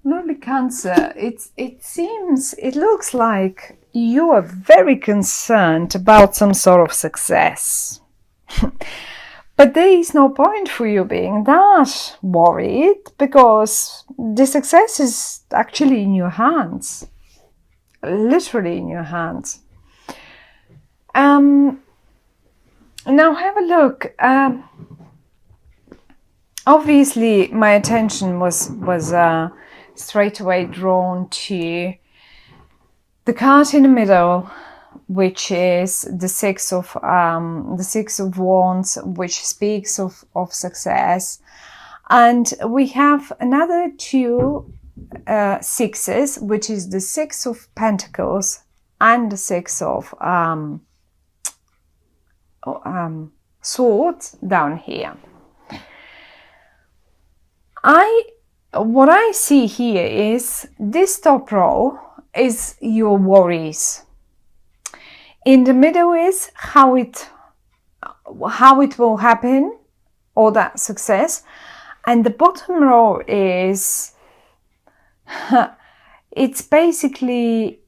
Lovely Cancer, it looks like you are very concerned about some sort of success. But there is no point for you being that worried, because the success is actually in your hands. Literally in your hands. Now have a look. Obviously, my attention was straight away drawn to the card in the middle, which is the Six of Wands, which speaks of success, and we have another two sixes, which is the Six of Pentacles and the Six of Swords down here. What I see here is this top row is your worries. In the middle is how it will happen, all that success, and the bottom row is it's basically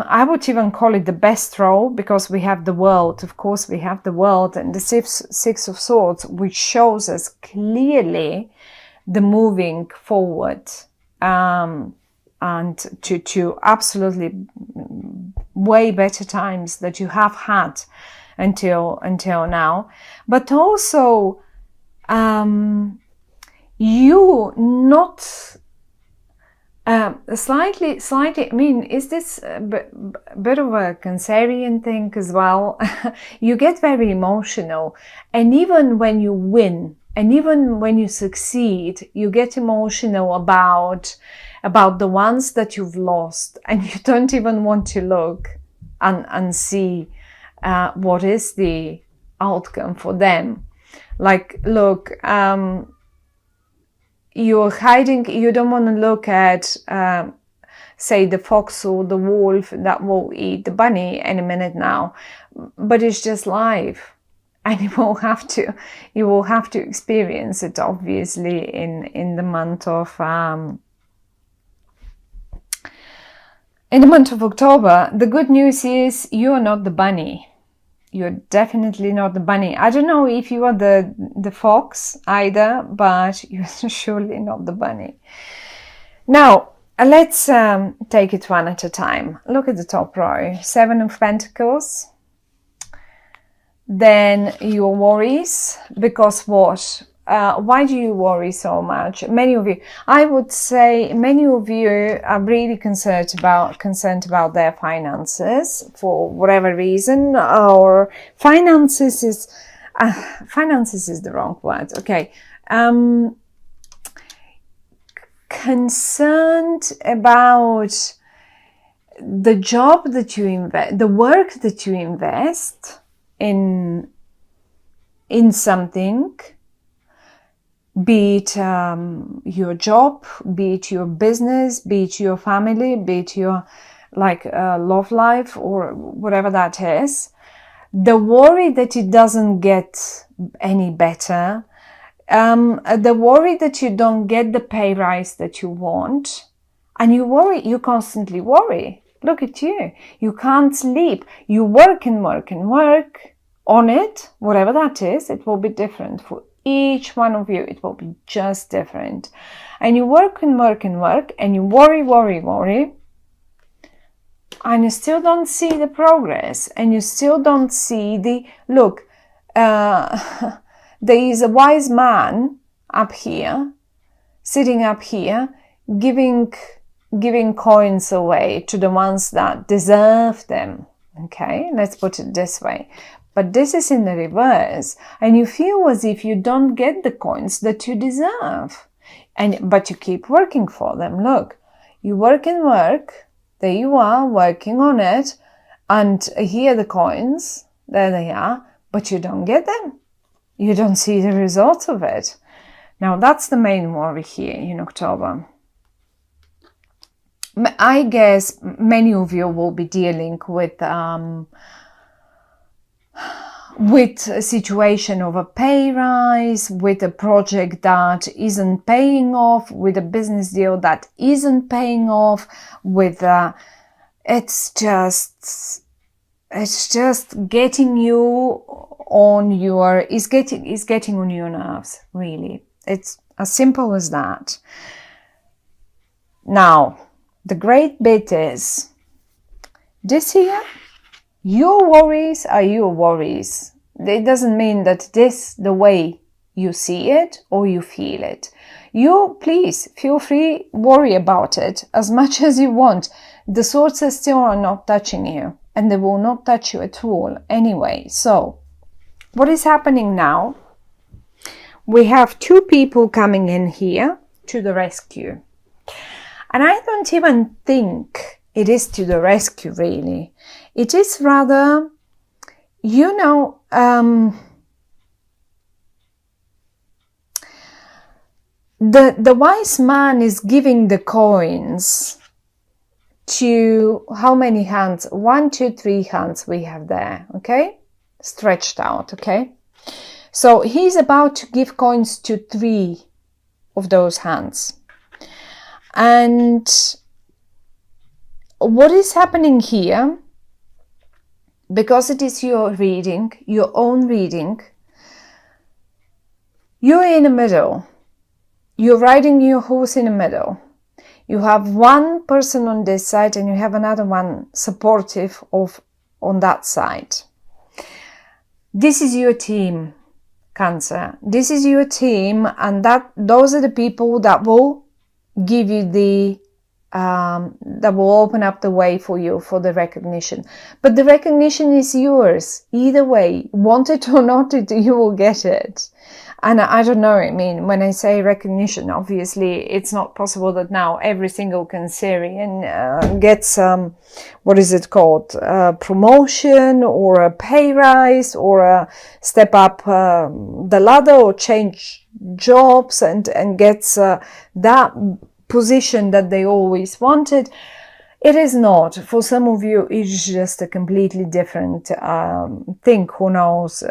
I would even call it the best row, because we have the world. Of course, we have the world and the Six of Swords, which shows us clearly the moving forward, and to absolutely way better times that you have had until now. But also, you not slightly, I mean, is this a bit of a Cancerian thing as well? You get very emotional, and even when you win, and even when you succeed, you get emotional about the ones that you've lost, and you don't even want to look and see what is the outcome for them. Like, look, you're hiding, you don't want to look at, say, the fox or the wolf that will eat the bunny any minute now, but it's just life, and you will have to experience it, obviously, in the month of October. The good news is you're not the bunny. You're definitely not the bunny. I don't know if you are the fox either, but you're surely not the bunny. Now, let's take it one at a time. Look at the top row. Seven of Pentacles. Then your worries, because what? Why do you worry so much? Many of you, I would say, many of you are really concerned about their finances for whatever reason, or finances is the wrong word. Okay, concerned about the job that you invest, the work that you invest in something. Be it your job, be it your business, be it your family, be it your love life, or whatever that is. The worry that it doesn't get any better, the worry that you don't get the pay rise that you want, and you constantly worry. Look at you. You can't sleep. You work and work and work on it, whatever that is. It will be different for each one of you. It will be just different. And you work and work and work, and you worry, and you still don't see the progress, and you still don't see the look. There is a wise man up here, sitting up here, giving coins away to the ones that deserve them. Okay, let's put it this way. But this is in the reverse, and you feel as if you don't get the coins that you deserve, but you keep working for them. Look, you work and work. There you are, working on it, and here are the coins. There they are, but you don't get them. You don't see the results of it. Now that's the main worry here in October. I guess many of you will be dealing with with a situation of a pay rise, with a project that isn't paying off, with a business deal that isn't paying off, with it's just getting you on your is getting on your nerves, really. It's as simple as that. Now, the great bit is this year, your worries are your worries. It doesn't mean that this the way you see it or you feel it. You please feel free, worry about it as much as you want. The swords still are not touching you, and they will not touch you at all anyway. So, what is happening now? We have two people coming in here to the rescue. And I don't even think it is to the rescue, really. It is rather, you know, the wise man is giving the coins to how many hands? 1, 2, 3 hands we have there, okay? Stretched out, okay? So he's about to give coins to 3 of those hands. And what is happening here, because it is your reading, your own reading, you're in the middle. You're riding your horse in the middle. You have one person on this side and you have another one supportive of on that side. This is your team, Cancer. This is your team, and those are the people that will give you the that will open up the way for you for the recognition. But the recognition is yours either way, want it or not, you will get it. And I don't know, I mean, when I say recognition, obviously it's not possible that now every single Cancerian gets, what is it called, promotion or a pay rise or a step up the ladder or change jobs and gets that position that they always wanted. It is not. For some of you, it's just a completely different thing. Who knows?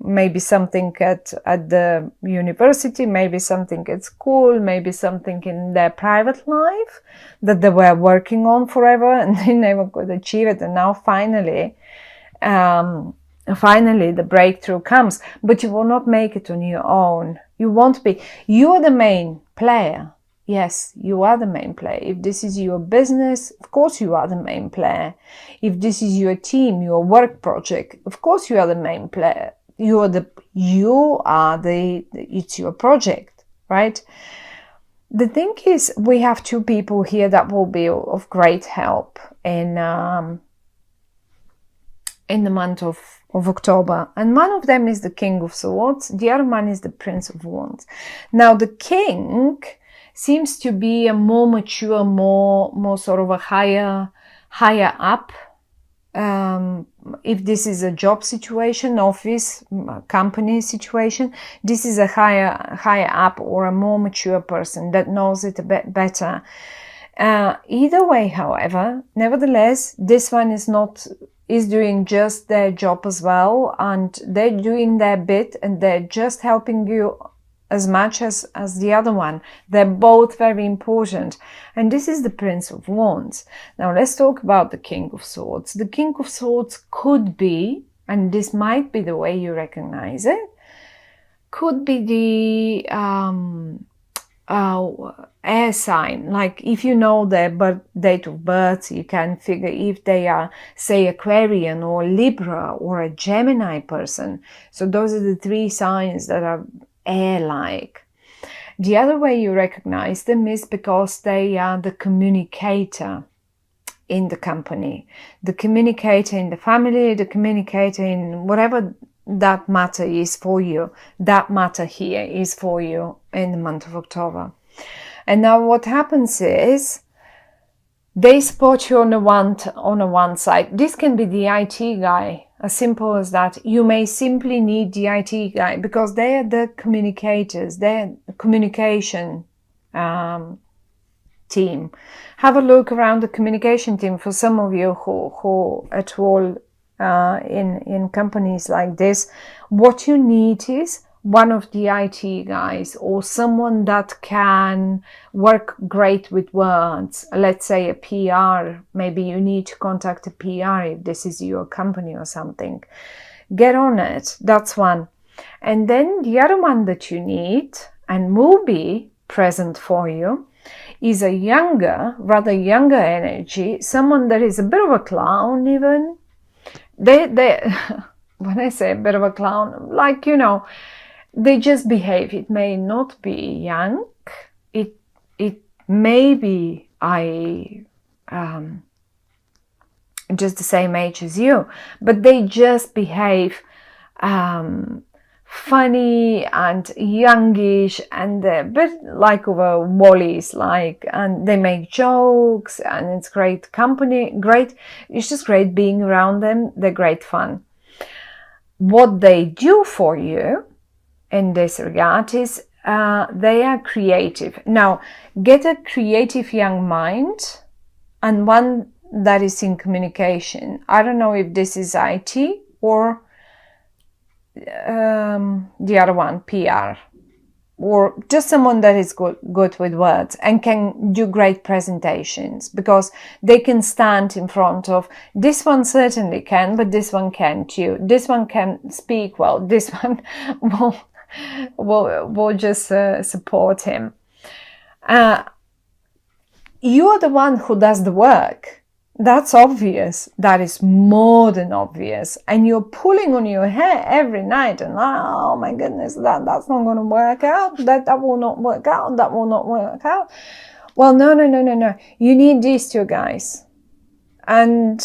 Maybe something at the university, maybe something at school, maybe something in their private life that they were working on forever and they never could achieve it. And now finally the breakthrough comes. But you will not make it on your own. You won't be. You're the main player. Yes, you are the main player. If this is your business, of course you are the main player. If this is your team, your work project, of course you are the main player. It's your project, right? The thing is, we have two people here that will be of great help in the month of October. And one of them is the King of Swords. The other one is the Prince of Wands. Now the King seems to be a more mature, more sort of a higher up. If this is a job situation, office, company situation, this is a higher up or a more mature person that knows it a bit better. Either way, however, nevertheless, this one is doing just their job as well, and they're doing their bit and they're just helping you as much as the other one. They're both very important. And this is the Prince of Wands. Now let's talk about the King of Swords. The King of Swords could be, and this might be the way you recognize it, could be the air sign. Like if you know their date of birth, you can figure if they are, say, Aquarian or Libra or a Gemini person. So those are the 3 signs that are air-like. The other way you recognize them is because they are the communicator in the company, the communicator in the family, the communicator in whatever that matter is for you. That matter here is for you in the month of October. And now what happens is they spot you on the one side. This can be the IT guy, as simple as that. You may simply need the IT guy because they are the communicators, they're the communication team. Have a look around the communication team for some of you who at all in companies like this, what you need is one of the IT guys or someone that can work great with words. Let's say a PR. Maybe you need to contact a PR if this is your company or something. Get on it. That's one. And then the other one that you need and will be present for you is a rather younger energy, someone that is a bit of a clown even. They when I say a bit of a clown, like, you know, they just behave. It may not be young. It may be just the same age as you, but they just behave funny and youngish and a bit like over Wally's, like, and they make jokes and it's great company. It's just great being around them. They're great fun. What they do for you in this regard is they are creative. Now, get a creative young mind and one that is in communication. I don't know if this is IT or the other one, PR, or just someone that is good with words and can do great presentations, because they can stand in front of, this one certainly can, but this one can too. This one can speak well. This one will just support him. You're the one who does the work. That's obvious. That is more than obvious. And you're pulling on your hair every night and, oh my goodness, that's not going to work out. That will not work out. That will not work out. Well, no. You need these two guys. And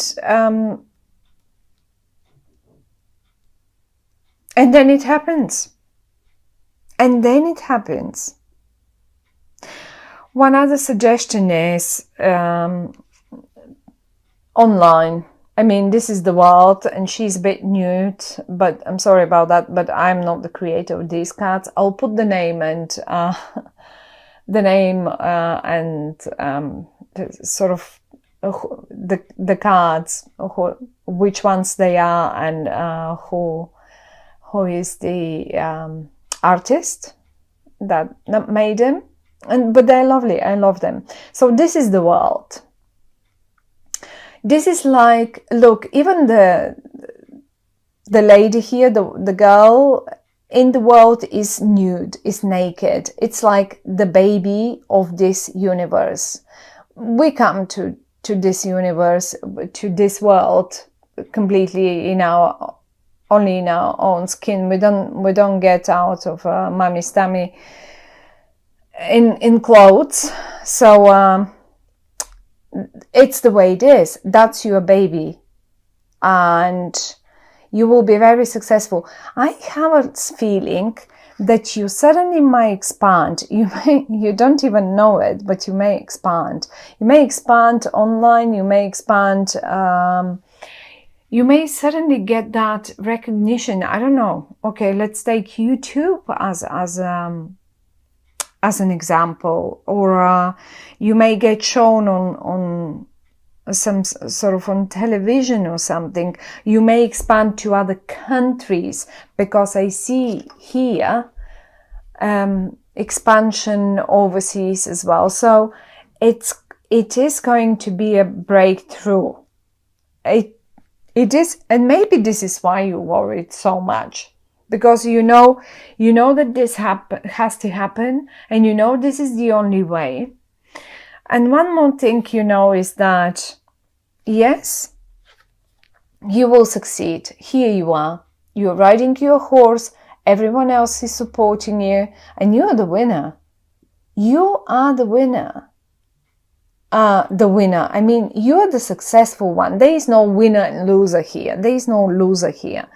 then it happens. One other suggestion is, online. I mean, this is the world and she's a bit nude, but I'm sorry about that, but I'm not the creator of these cards. I'll put the name and sort of the cards, which ones they are, and who is the artist that made them. But they're lovely. I love them. So this is the world. This is like, look, even the lady here, the girl in the world is nude, is naked. It's like the baby of this universe. We come to this universe, to this world, completely only in our own skin. We don't get out of mommy's tummy in clothes. So it's the way it is. That's your baby, and you will be very successful. I have a feeling that you suddenly might expand. You don't even know it, but you may expand. You may expand online. You may expand. You may suddenly get that recognition. I don't know. Okay, let's take YouTube as an example, or you may get shown on some sort of on television or something. You may expand to other countries, because I see here expansion overseas as well. So it is going to be a breakthrough. It is, and maybe this is why you worried so much. Because you know that this has to happen, and you know this is the only way. And one more thing is that, yes, you will succeed. Here you are. You're riding your horse. Everyone else is supporting you, and you're the winner. You are the winner. I mean, you're the successful one. There is no winner and loser here. There is no loser here.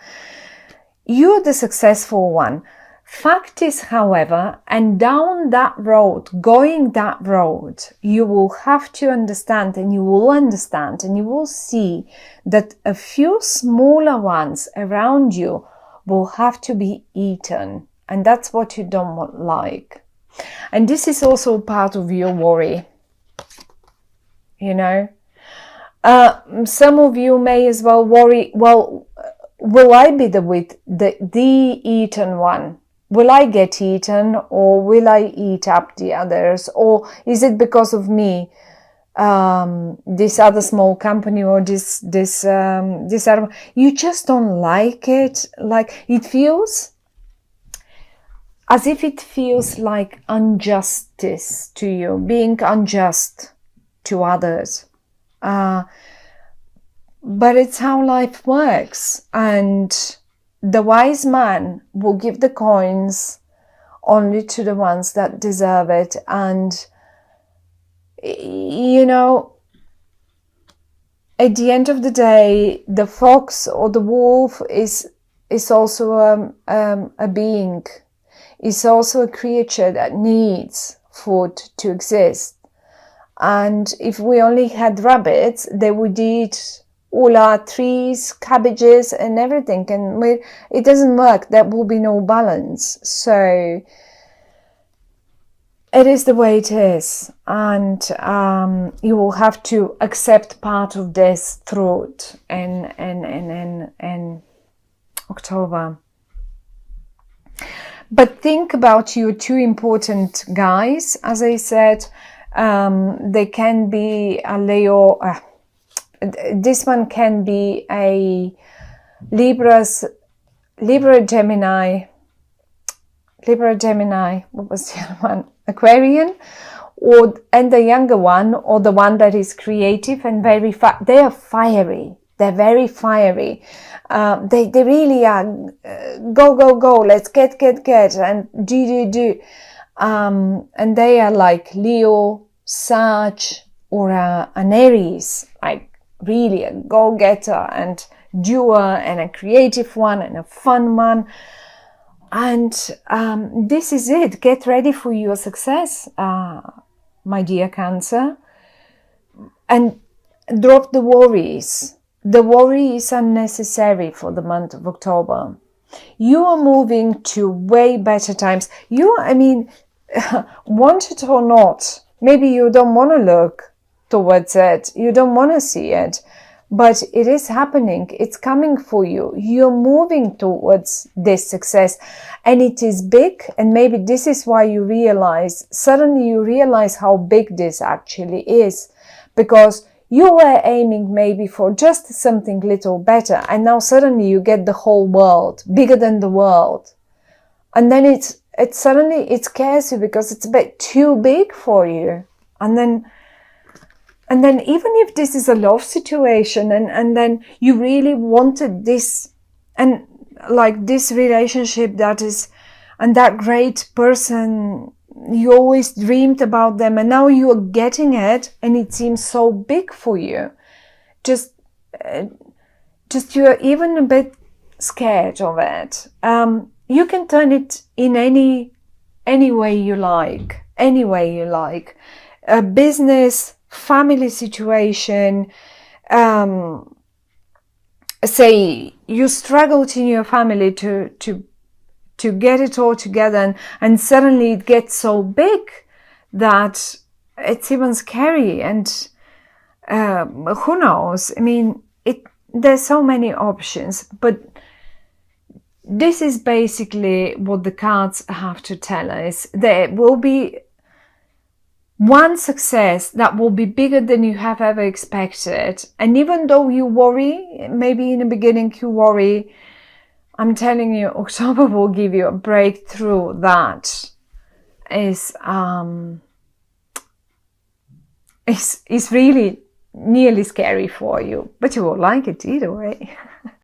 You're the successful one. Fact is, however, and down that road, going that road, you will have to understand, and you will see that a few smaller ones around you will have to be eaten. And that's what you don't like. And this is also part of your worry. Some of you may as well worry, well, will I be the eaten one? Will I get eaten, or will I eat up the others? Or is it because of me, this other small company, or this other, you just don't like it? Like, it feels as if it feels like injustice to you, being unjust to others. But it's how life works, and the wise man will give the coins only to the ones that deserve it. And, you know, at the end of the day, the fox or the wolf is also a being. It's also a creature that needs food to exist. And if we only had rabbits, they would eat all our trees, cabbages, and everything. And it doesn't work. There will be no balance. So it is the way it is. And you will have to accept part of this truth in October. But think about your two important guys. As I said, they can be a Leo. This one can be a Libra Gemini. What was the other one? Aquarian, and the younger one, or the one that is creative and very they are fiery. They're very fiery. They really are. Go. Let's get, and do. And they are like Leo, Sag, or an Aries, like really a go-getter and doer, and a creative one, and a fun one. And this is it. Get ready for your success, my dear Cancer. And drop the worries. The worry is unnecessary for the month of October. You are moving to way better times. Want it or not, maybe you don't want to look towards it. You don't want to see it. But it is happening. It's coming for you. You're moving towards this success. And it is big. And maybe this is why suddenly you realize how big this actually is. Because you were aiming maybe for just something little better. And now suddenly you get the whole world, bigger than the world. And then it scares you because it's a bit too big for you. And then even if this is a love situation, and then you really wanted this, and like this relationship and that great person, you always dreamed about them, and now you are getting it, and it seems so big for you. Just you're even a bit scared of it. You can turn it in any way you like. A business, family situation, say you struggled in your family to get it all together, and suddenly it gets so big that it's even scary, and who knows? There's so many options, but this is basically what the cards have to tell us. There will be one success that will be bigger than you have ever expected. And even though you worry, maybe in the beginning you worry, I'm telling you, October will give you a breakthrough that is really nearly scary for you. But you will like it either way.